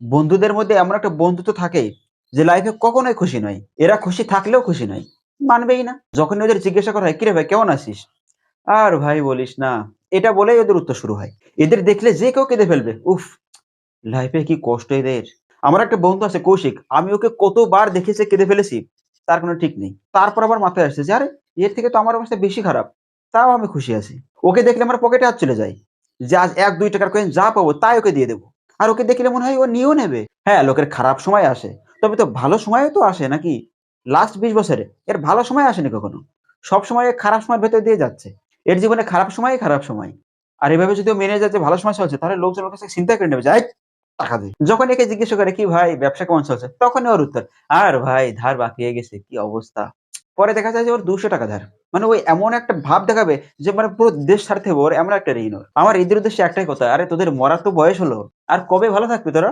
বন্ধুদের মধ্যে এমন একটা বন্ধুত্ব থাকে যে লাইফে কখনোই খুশি নয়। এরা খুশি থাকলেও খুশি নয়। মানবেই না। যখনই ওদের জিজ্ঞাসা করা হয়, "কিরে ভাই কেমন আছিস?" "আর ভাই বলিস না।" এটা বলেই ওদের উত্তর শুরু হয়। এদের দেখলে যে কেউ কেঁদে ফেলবে। উফ! লাইফে কি কষ্ট এদের। আমার একটা বন্ধু আছে কৌশিক। আমি ওকে কতবার দেখেছি কেঁদে ফেলেছি, তার কোনো ঠিক নেই। তারপর আবার মাথায় আসছে যে, "আরে এর থেকে তো আমার অবস্থা বেশি খারাপ। তাও আমি খুশি আছি।" ওকে দেখলে আমার পকেটে হাত চলে যায়। যে আজ ৳১-৳২ কয়েন যা পাবো তাই ওকে দিয়ে দেব। আর ওকে দেখলে মনে হয় ও নিয়েও নেবে। হ্যাঁ, লোকের খারাপ সময় আসে। তবে তো ভালো সময়ও তো আসে নাকি? লাস্ট ২০ বছরে এর ভালো সময় আসেনি কখনো। সবসময় এ খারাপ সময়ের ভেতর দিয়ে যাচ্ছে। এর জীবনে খারাপ সময়ই খারাপ সময়। আর এভাবে যদি ও মেনে যায় যে ভালো সময় চলছে তাহলে লোকজন ওর কাছে চিন্তা করে নেবে যে, "এই টাকা দে।" যখন একে জিজ্ঞাসা করে, "কি ভাই ব্যবসা কেমন চলছে?" তখনই ওর উত্তর, "আর ভাই ধার বাকি হয়ে গেছে। কি অবস্থা।" পরে দেখা যায় যে ওর ৳২০০ ধার। মানে ও এমন একটা ভাব দেখাবে যে মানে পুরো দেশ ছাড়তে হবে ওর এমন একটা ঋণ ওর। আমার এদের উদ্দেশ্যে একটাই কথা, "আরে তোদের মরার তো বয়স হলো। আর কবে ভালো থাকবি তোরা?"